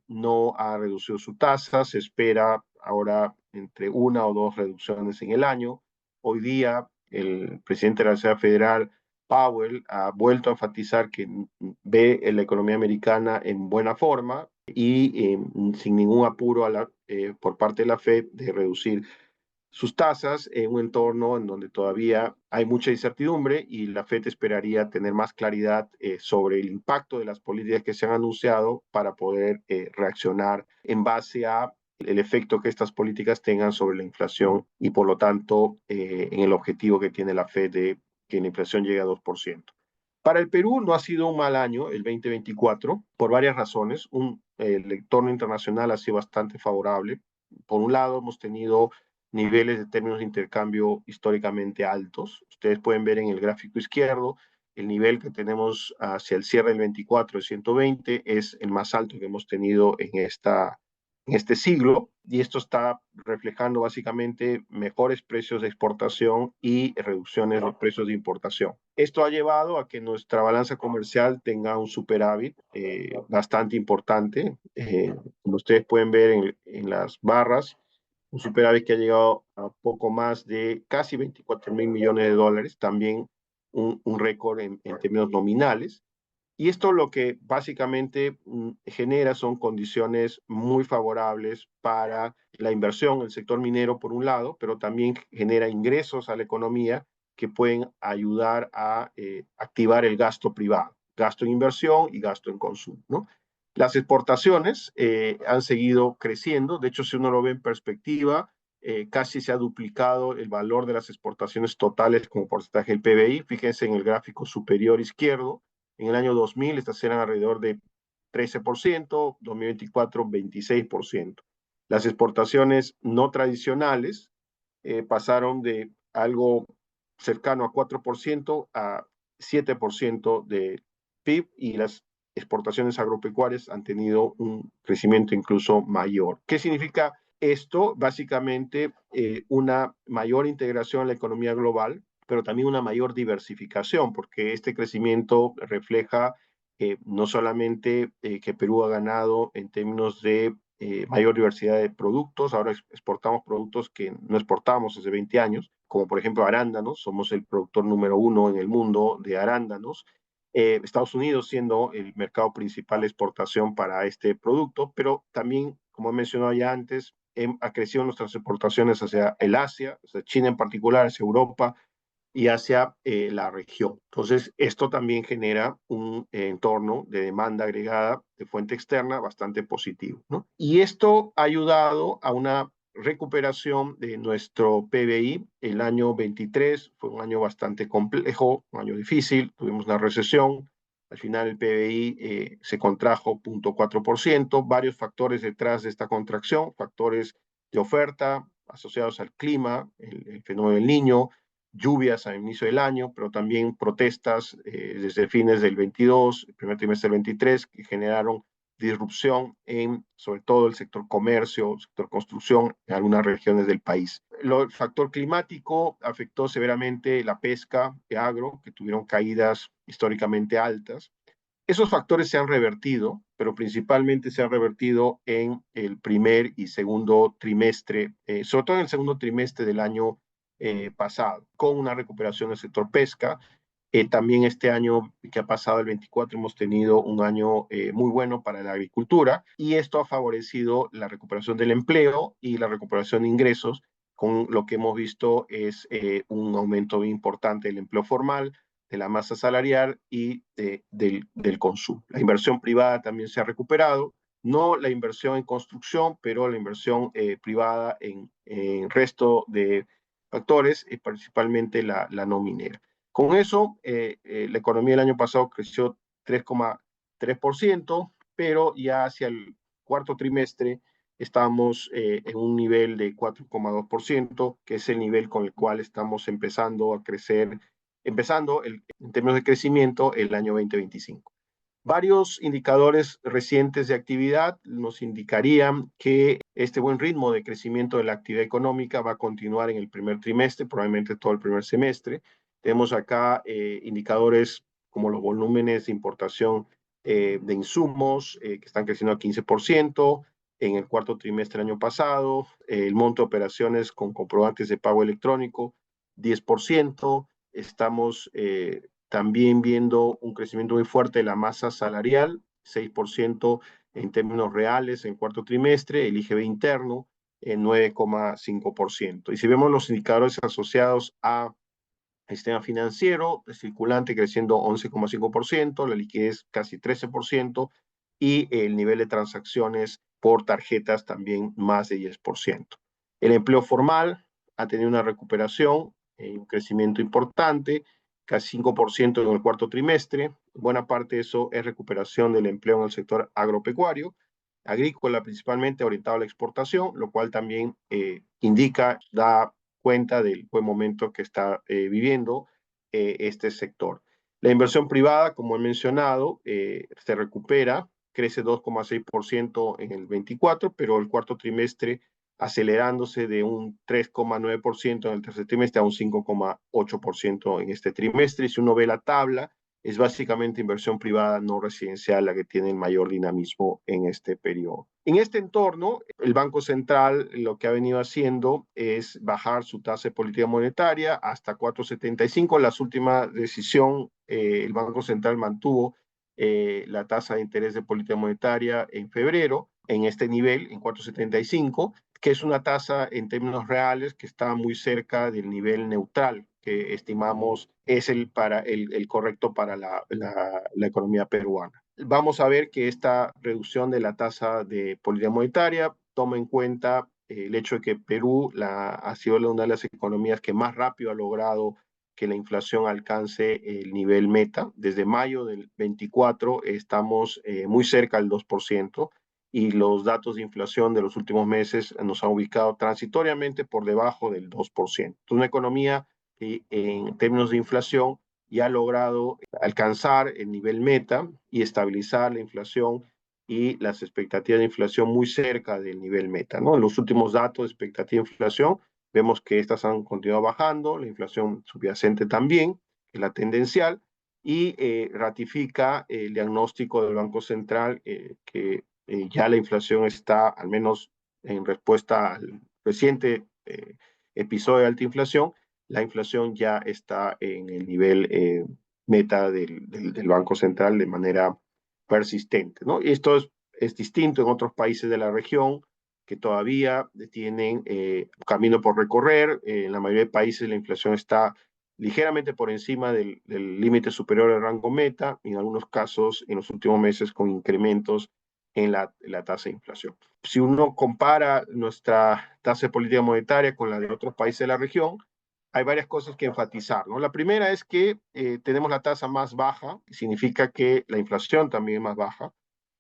no ha reducido su tasa, se espera ahora entre una o dos reducciones en el año. Hoy día, el presidente de la Reserva Federal, Powell, ha vuelto a enfatizar que ve la economía americana en buena forma y sin ningún apuro por parte de la Fed de reducir sus tasas en un entorno en donde todavía hay mucha incertidumbre y la Fed esperaría tener más claridad sobre el impacto de las políticas que se han anunciado para poder reaccionar en base a el efecto que estas políticas tengan sobre la inflación y por lo tanto en el objetivo que tiene la Fed de que la inflación llegue a 2%. Para el Perú no ha sido un mal año el 2024 por varias razones. El entorno internacional ha sido bastante favorable. Por un lado, hemos tenido niveles de términos de intercambio históricamente altos. Ustedes pueden ver en el gráfico izquierdo el nivel que tenemos hacia el cierre del 24 de 120 es el más alto que hemos tenido en este siglo, y esto está reflejando básicamente mejores precios de exportación y reducciones de precios de importación. Esto ha llevado a que nuestra balanza comercial tenga un superávit bastante importante. Como ustedes pueden ver en las barras, un superávit que ha llegado a poco más de casi 24.000 millones de dólares, también un récord en términos nominales. Y esto lo que básicamente genera son condiciones muy favorables para la inversión en el sector minero, por un lado, pero también genera ingresos a la economía que pueden ayudar a activar el gasto privado, gasto en inversión y gasto en consumo, ¿no? Las exportaciones han seguido creciendo. De hecho, si uno lo ve en perspectiva, casi se ha duplicado el valor de las exportaciones totales como porcentaje del PBI. Fíjense en el gráfico superior izquierdo. En el año 2000 estas eran alrededor de 13%, 2024 26%. Las exportaciones no tradicionales pasaron de algo cercano a 4% a 7% de PIB, y las exportaciones agropecuarias han tenido un crecimiento incluso mayor. ¿Qué significa esto? Básicamente una mayor integración en la economía global, pero también una mayor diversificación, porque este crecimiento refleja no solamente que Perú ha ganado en términos de mayor diversidad de productos. Ahora exportamos productos que no exportábamos hace 20 años, como por ejemplo arándanos. Somos el productor número uno en el mundo de arándanos. Estados Unidos siendo el mercado principal de exportación para este producto, pero también, como he mencionado ya antes, ha crecido nuestras exportaciones hacia el Asia, hacia China en particular, hacia Europa y hacia la región. Entonces, esto también genera un entorno de demanda agregada de fuente externa bastante positivo, ¿no? Y esto ha ayudado a una recuperación de nuestro PBI. El año 23 fue un año bastante complejo, un año difícil, tuvimos una recesión. Al final el PBI se contrajo 0.4%, varios factores detrás de esta contracción, factores de oferta asociados al clima, el fenómeno del Niño, lluvias al inicio del año, pero también protestas desde fines del 22, el primer trimestre del 23, que generaron disrupción en sobre todo el sector comercio, el sector construcción en algunas regiones del país. El factor climático afectó severamente la pesca de agro, que tuvieron caídas históricamente altas. Esos factores se han revertido, pero principalmente se han revertido en el primer y segundo trimestre, sobre todo en el segundo trimestre del año pasado, con una recuperación del sector pesca. También este año que ha pasado, el 24, hemos tenido un año muy bueno para la agricultura y esto ha favorecido la recuperación del empleo y la recuperación de ingresos, con lo que hemos visto es un aumento importante del empleo formal, de la masa salarial y del consumo. La inversión privada también se ha recuperado, no la inversión en construcción, pero la inversión privada en resto de factores, principalmente la no minera. Con eso, la economía el año pasado creció 3,3%, pero ya hacia el cuarto trimestre estamos en un nivel de 4,2%, que es el nivel con el cual estamos empezando a crecer, en términos de crecimiento el año 2025. Varios indicadores recientes de actividad nos indicarían que este buen ritmo de crecimiento de la actividad económica va a continuar en el primer trimestre, probablemente todo el primer semestre. Tenemos acá indicadores como los volúmenes de importación de insumos que están creciendo a 15% en el cuarto trimestre del año pasado, el monto de operaciones con comprobantes de pago electrónico 10%. Estamos también viendo un crecimiento muy fuerte de la masa salarial, 6% en términos reales en cuarto trimestre, el IGB interno en 9,5%. Y si vemos los indicadores asociados a sistema financiero, el circulante creciendo 11,5%, la liquidez casi 13% y el nivel de transacciones por tarjetas también más de 10%. El empleo formal ha tenido una recuperación, un crecimiento importante, casi 5% en el cuarto trimestre. Buena parte de eso es recuperación del empleo en el sector agropecuario, agrícola principalmente orientado a la exportación, lo cual también da cuenta del buen momento que está viviendo este sector. La inversión privada, como he mencionado, se recupera, crece 2,6% en el 24, pero el cuarto trimestre acelerándose de un 3,9% en el tercer trimestre a un 5,8% en este trimestre. Y si uno ve la tabla, es básicamente inversión privada no residencial la que tiene el mayor dinamismo en este periodo. En este entorno, el Banco Central lo que ha venido haciendo es bajar su tasa de política monetaria hasta 4,75. La última decisión, el Banco Central mantuvo la tasa de interés de política monetaria en febrero en este nivel, en 4,75, que es una tasa en términos reales que está muy cerca del nivel neutral que estimamos es el correcto para la economía peruana. Vamos a ver que esta reducción de la tasa de política monetaria toma en cuenta el hecho de que Perú ha sido una de las economías que más rápido ha logrado que la inflación alcance el nivel meta. Desde mayo del 24 estamos muy cerca del 2%, y los datos de inflación de los últimos meses nos han ubicado transitoriamente por debajo del 2%. Es una economía que en términos de inflación ya ha logrado alcanzar el nivel meta y estabilizar la inflación y las expectativas de inflación muy cerca del nivel meta, ¿no? En los últimos datos de expectativa de inflación vemos que estas han continuado bajando, la inflación subyacente también, que es la tendencial, y ratifica el diagnóstico del Banco Central que ya la inflación está, al menos en respuesta al reciente episodio de alta inflación, la inflación ya está en el nivel meta del Banco Central de manera persistente, ¿no? Y esto es distinto en otros países de la región que todavía tienen camino por recorrer. En la mayoría de países la inflación está ligeramente por encima del límite superior del rango meta, y en algunos casos en los últimos meses con incrementos en la tasa de inflación. Si uno compara nuestra tasa de política monetaria con la de otros países de la región, hay varias cosas que enfatizar, ¿no? La primera es que tenemos la tasa más baja, significa que la inflación también es más baja,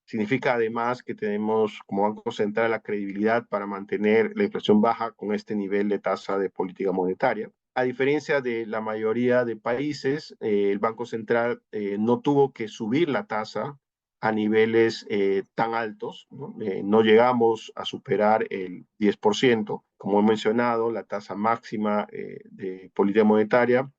significa además que tenemos como Banco Central la credibilidad para mantener la inflación baja con este nivel de tasa de política monetaria. A diferencia de la mayoría de países, el Banco Central no tuvo que subir la tasa a niveles tan altos, ¿no? No llegamos a superar el 10%. Como he mencionado, la tasa máxima de política monetaria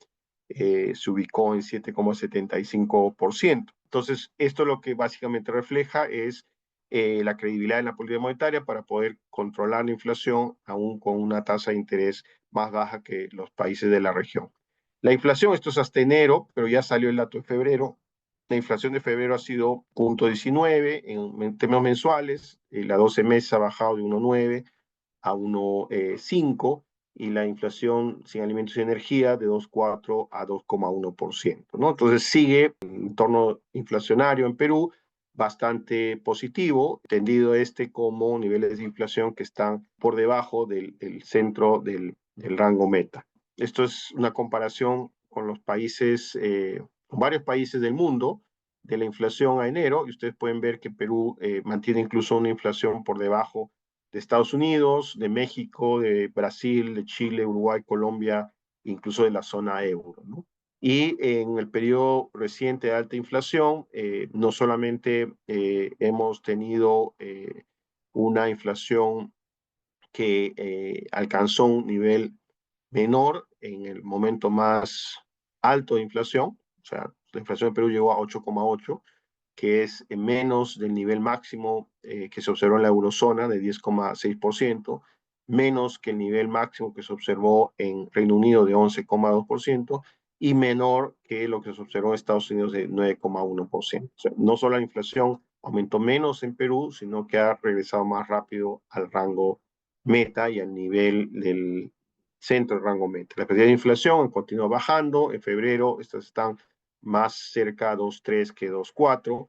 se ubicó en 7,75%. Entonces, esto lo que básicamente refleja es la credibilidad en la política monetaria para poder controlar la inflación aún con una tasa de interés más baja que los países de la región. La inflación, esto es hasta enero, pero ya salió el dato de febrero. La inflación de febrero ha sido 0,19 en términos mensuales, la 12 meses ha bajado de 1,9 a 1,5 y la inflación sin alimentos y energía de 2,4 a 2,1%, ¿no? Entonces sigue un entorno inflacionario en Perú bastante positivo, entendido como niveles de inflación que están por debajo del centro del rango meta. Esto es una comparación con los países, con varios países del mundo, de la inflación a enero, y ustedes pueden ver que Perú mantiene incluso una inflación por debajo de Estados Unidos, de México, de Brasil, de Chile, Uruguay, Colombia, incluso de la zona euro, ¿no? Y en el periodo reciente de alta inflación, no solamente hemos tenido una inflación que alcanzó un nivel menor en el momento más alto de inflación, o sea, la inflación de Perú llegó a 8,8, que es menos del nivel máximo que se observó en la eurozona de 10,6%, menos que el nivel máximo que se observó en Reino Unido de 11,2% y menor que lo que se observó en Estados Unidos de 9,1%. O sea, no solo la inflación aumentó menos en Perú, sino que ha regresado más rápido al rango meta y al nivel del centro del rango meta. La cantidad de inflación continúa bajando. En febrero estas están más cerca de 2,3 que 2,4.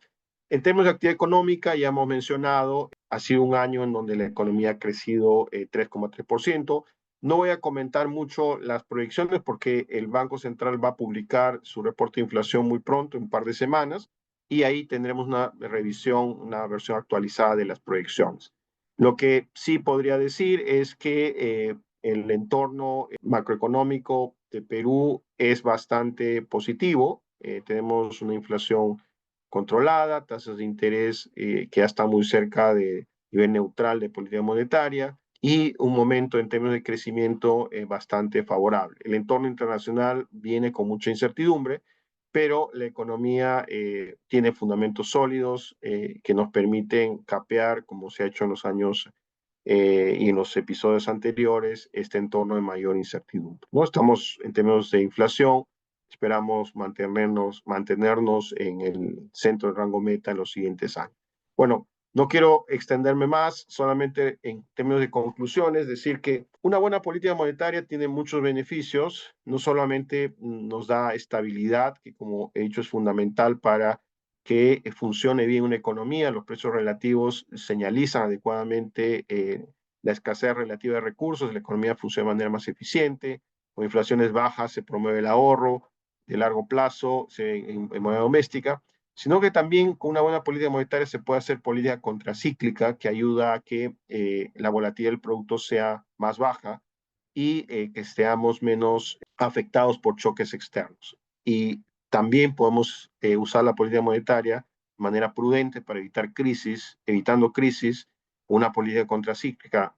En términos de actividad económica, ya hemos mencionado, ha sido un año en donde la economía ha crecido 3,3%. No voy a comentar mucho las proyecciones porque el Banco Central va a publicar su reporte de inflación muy pronto, en un par de semanas, y ahí tendremos una revisión, una versión actualizada de las proyecciones. Lo que sí podría decir es que el entorno macroeconómico de Perú es bastante positivo. Tenemos una inflación controlada, tasas de interés que ya están muy cerca de nivel neutral de política monetaria y un momento en términos de crecimiento bastante favorable. El entorno internacional viene con mucha incertidumbre, pero la economía tiene fundamentos sólidos que nos permiten capear, como se ha hecho en los años y en los episodios anteriores, este entorno de mayor incertidumbre, ¿no? Estamos en términos de inflación, esperamos mantenernos en el centro del rango meta en los siguientes años. Bueno, no quiero extenderme más, solamente en términos de conclusiones, decir que una buena política monetaria tiene muchos beneficios, no solamente nos da estabilidad, que como he dicho es fundamental para que funcione bien una economía, los precios relativos señalizan adecuadamente la escasez relativa de recursos, la economía funciona de manera más eficiente, con inflaciones bajas se promueve el ahorro de largo plazo en moneda doméstica, sino que también con una buena política monetaria se puede hacer política contracíclica que ayuda a que la volatilidad del producto sea más baja y que estemos menos afectados por choques externos. Y también podemos usar la política monetaria de manera prudente para evitar crisis, evitando crisis, una política contracíclica,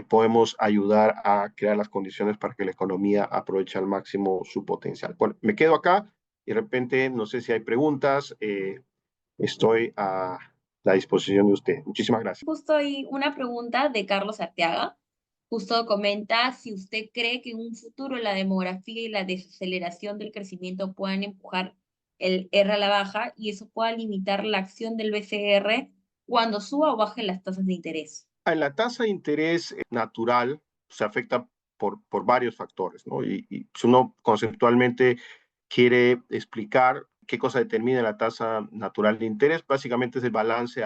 podemos ayudar a crear las condiciones para que la economía aproveche al máximo su potencial. Bueno, me quedo acá y de repente no sé si hay preguntas, estoy a la disposición de usted. Muchísimas gracias. Justo hay una pregunta de Carlos Arteaga. Justo comenta si usted cree que en un futuro la demografía y la desaceleración del crecimiento puedan empujar el R a la baja y eso pueda limitar la acción del BCR cuando suba o baje las tasas de interés. En la tasa de interés natural se afecta por varios factores, ¿no? Y si uno conceptualmente quiere explicar qué cosa determina la tasa natural de interés, básicamente es el balance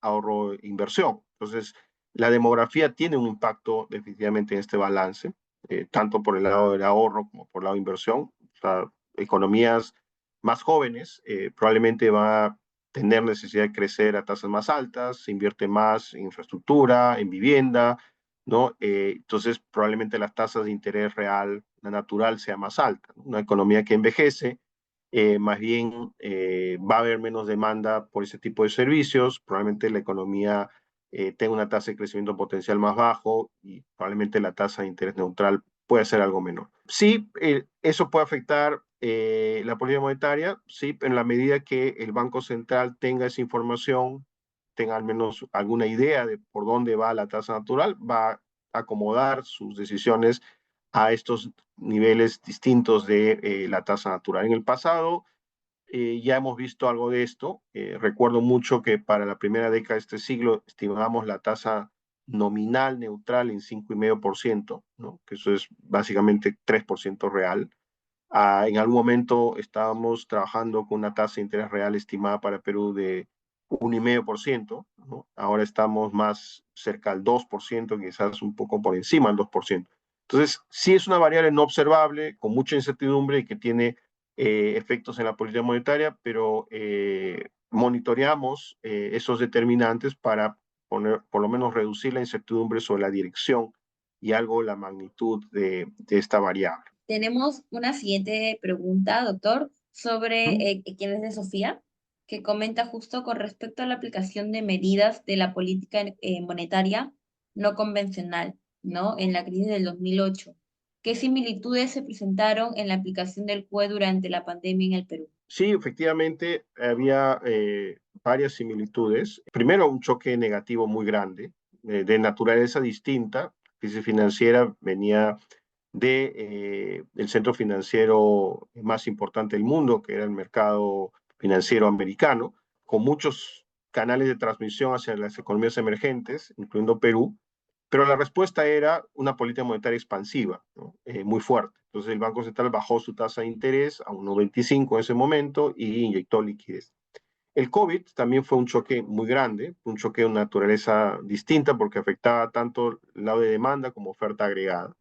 ahorro-inversión. Entonces, la demografía tiene un impacto definitivamente en este balance, tanto por el lado del ahorro como por el lado de inversión. O sea, economías más jóvenes probablemente va a tener necesidad de crecer a tasas más altas, se invierte más en infraestructura, en vivienda, ¿no? Entonces, probablemente las tasas de interés real, la natural, sea más alta, ¿no? Una economía que envejece, más bien va a haber menos demanda por ese tipo de servicios, probablemente la economía tenga una tasa de crecimiento potencial más bajo y probablemente la tasa de interés neutral puede ser algo menor. Sí, eso puede afectar la política monetaria, sí, en la medida que el Banco Central tenga esa información, tenga al menos alguna idea de por dónde va la tasa natural, va a acomodar sus decisiones a estos niveles distintos de la tasa natural. En el pasado ya hemos visto algo de esto. Recuerdo mucho que para la primera década de este siglo estimábamos la tasa nominal neutral en 5,5%, ¿no? Que eso es básicamente 3% real. En algún momento estábamos trabajando con una tasa de interés real estimada para Perú de 1,5%, ¿no? Ahora estamos más cerca al 2%, quizás un poco por encima del 2%. Entonces, sí es una variable no observable, con mucha incertidumbre y que tiene efectos en la política monetaria, pero monitoreamos esos determinantes para por lo menos reducir la incertidumbre sobre la dirección y algo la magnitud de esta variable. Tenemos una siguiente pregunta, doctor, sobre ¿Mm? quién es de Sofía, que comenta justo con respecto a la aplicación de medidas de la política monetaria no convencional, ¿no? En la crisis del 2008. ¿Qué similitudes se presentaron en la aplicación del CUE durante la pandemia en el Perú? Sí, efectivamente, había varias similitudes. Primero, un choque negativo muy grande, de naturaleza distinta. La crisis financiera venía del centro financiero más importante del mundo, que era el mercado financiero americano, con muchos canales de transmisión hacia las economías emergentes, incluyendo Perú, pero la respuesta era una política monetaria expansiva, ¿no? Muy fuerte. Entonces el Banco Central bajó su tasa de interés a 1,25 en ese momento y inyectó liquidez. El COVID también fue un choque muy grande, un choque de naturaleza distinta porque afectaba tanto el lado de demanda como oferta agregada.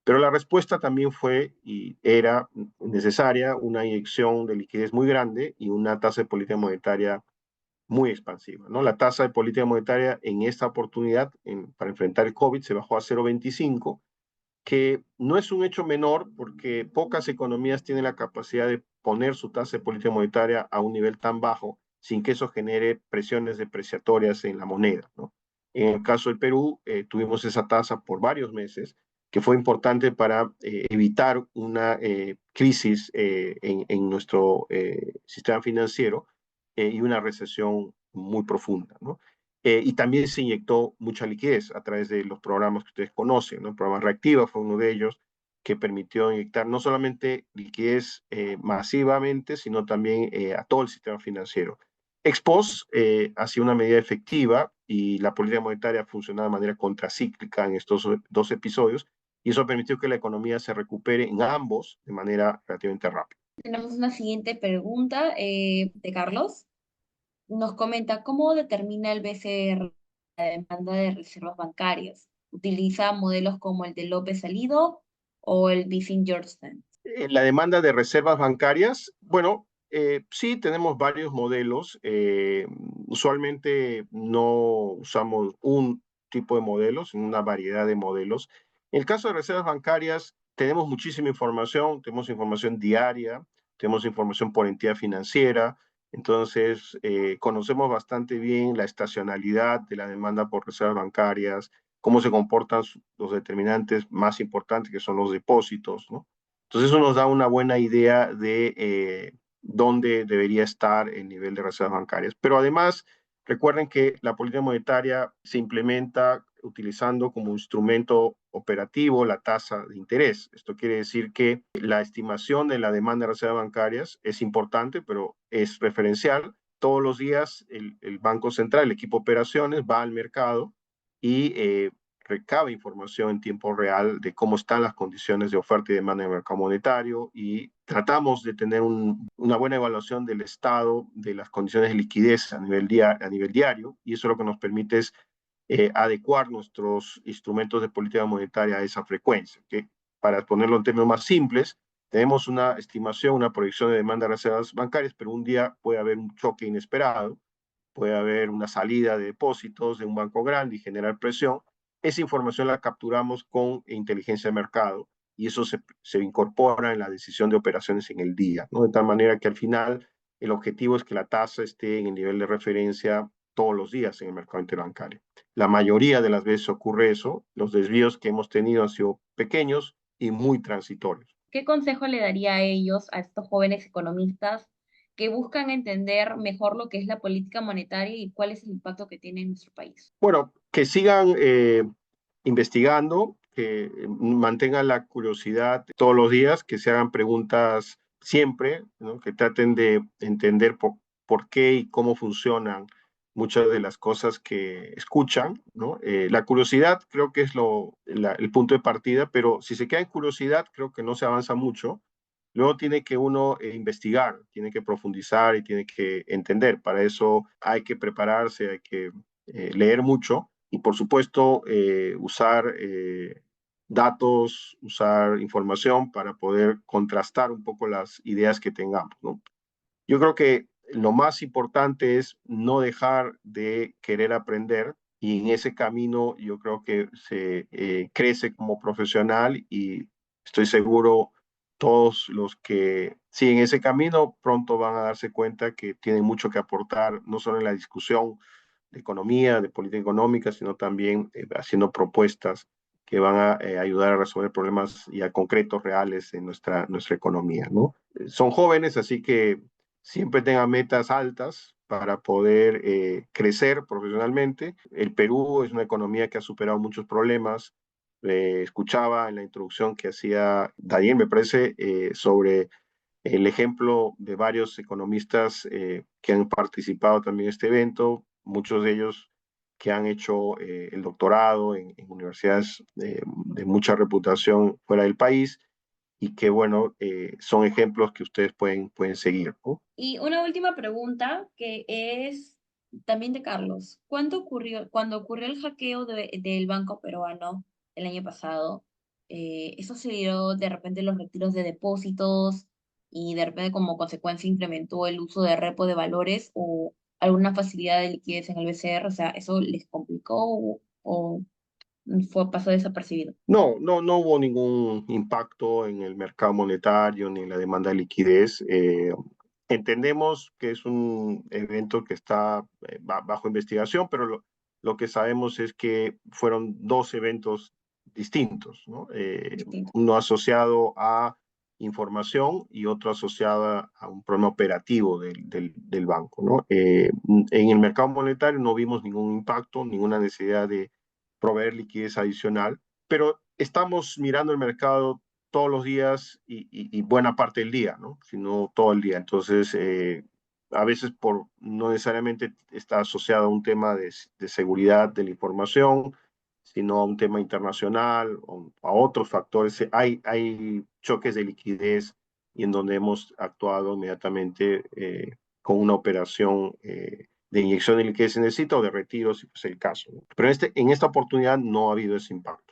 Pero la respuesta también fue y era necesaria una inyección de liquidez muy grande y una tasa de política monetaria muy expansiva, ¿no? La tasa de política monetaria en esta oportunidad para enfrentar el COVID se bajó a 0,25, que no es un hecho menor porque pocas economías tienen la capacidad de poner su tasa de política monetaria a un nivel tan bajo sin que eso genere presiones depreciatorias en la moneda, ¿no? En el caso del Perú, tuvimos esa tasa por varios meses, que fue importante para evitar una crisis en nuestro sistema financiero y una recesión muy profunda, ¿no? Y también se inyectó mucha liquidez a través de los programas que ustedes conocen, ¿no? El programa Reactiva fue uno de ellos que permitió inyectar no solamente liquidez masivamente, sino también a todo el sistema financiero. Expos ha sido una medida efectiva y la política monetaria funcionó de manera contracíclica en estos dos episodios y eso permitió que la economía se recupere en ambos de manera relativamente rápida. Tenemos una siguiente pregunta de Carlos. Nos comenta cómo determina el BCR la demanda de reservas bancarias. ¿Utiliza modelos como el de López Salido o el Biffin Georgetown? La demanda de reservas bancarias, bueno, sí tenemos varios modelos. Usualmente no usamos un tipo de modelos, una variedad de modelos. En el caso de reservas bancarias, tenemos muchísima información, tenemos información diaria, tenemos información por entidad financiera, entonces conocemos bastante bien la estacionalidad de la demanda por reservas bancarias, cómo se comportan los determinantes más importantes, que son los depósitos, ¿no? Entonces eso nos da una buena idea de dónde debería estar el nivel de reservas bancarias. Pero además, recuerden que la política monetaria se implementa utilizando como instrumento operativo la tasa de interés. Esto quiere decir que la estimación de la demanda de reservas bancarias es importante, pero es referencial. Todos los días el Banco Central, el equipo de operaciones, va al mercado y recaba información en tiempo real de cómo están las condiciones de oferta y demanda en el mercado monetario y tratamos de tener una buena evaluación del estado de las condiciones de liquidez a nivel diario, y eso lo que nos permite es adecuar nuestros instrumentos de política monetaria a esa frecuencia. Que, para ponerlo en términos más simples, tenemos una estimación, una proyección de demanda de reservas bancarias, pero un día puede haber un choque inesperado, puede haber una salida de depósitos de un banco grande y generar presión. Esa información la capturamos con inteligencia de mercado y eso se incorpora en la decisión de operaciones en el día, ¿no? De tal manera que al final el objetivo es que la tasa esté en el nivel de referencia todos los días en el mercado interbancario. La mayoría de las veces ocurre eso. Los desvíos que hemos tenido han sido pequeños y muy transitorios. ¿Qué consejo le daría a ellos, a estos jóvenes economistas que buscan entender mejor lo que es la política monetaria y cuál es el impacto que tiene en nuestro país? Bueno, que sigan investigando, que mantengan la curiosidad todos los días, que se hagan preguntas siempre, ¿no? Que traten de entender por qué y cómo funcionan muchas de las cosas que escuchan, ¿no? La curiosidad creo que es el punto de partida, pero si se queda en curiosidad, creo que no se avanza mucho. Luego tiene que uno investigar, tiene que profundizar y tiene que entender. Para eso hay que prepararse, hay que leer mucho y por supuesto usar datos, usar información para poder contrastar un poco las ideas que tengamos, ¿no? Yo creo que lo más importante es no dejar de querer aprender y en ese camino yo creo que se crece como profesional y estoy seguro todos los que siguen ese camino pronto van a darse cuenta que tienen mucho que aportar, no solo en la discusión de economía, de política económica, sino también haciendo propuestas que van a ayudar a resolver problemas ya concretos, reales en nuestra economía, ¿no? Son jóvenes, así que siempre tengan metas altas para poder crecer profesionalmente. El Perú es una economía que ha superado muchos problemas. Escuchaba en la introducción que hacía Daniel, me parece, sobre el ejemplo de varios economistas que han participado también en este evento, muchos de ellos que han hecho el doctorado en universidades de mucha reputación fuera del país y que, bueno, son ejemplos que ustedes pueden seguir, ¿no? Y una última pregunta que es también de Carlos. Cuando ocurrió el hackeo del Banco Peruano el año pasado, eso se dio de repente los retiros de depósitos y de repente como consecuencia incrementó el uso de repo de valores o alguna facilidad de liquidez en el BCR? O sea, ¿eso les complicó o pasó desapercibido? No hubo ningún impacto en el mercado monetario ni en la demanda de liquidez. Entendemos que es un evento que está bajo investigación, pero lo que sabemos es que fueron dos eventos distintos, ¿no? Distinto. Uno asociado a información y otro asociado a un problema operativo del banco, ¿no? En el mercado monetario no vimos ningún impacto, ninguna necesidad de proveer liquidez adicional, pero estamos mirando el mercado todos los días y buena parte del día, ¿no? Sino todo el día. Entonces, a veces no necesariamente está asociado a un tema de seguridad de la información, sino a un tema internacional o a otros factores. Hay choques de liquidez y en donde hemos actuado inmediatamente con una operación de inyección de liquidez si necesita o de retiro, si es el caso, ¿no? Pero en esta oportunidad no ha habido ese impacto.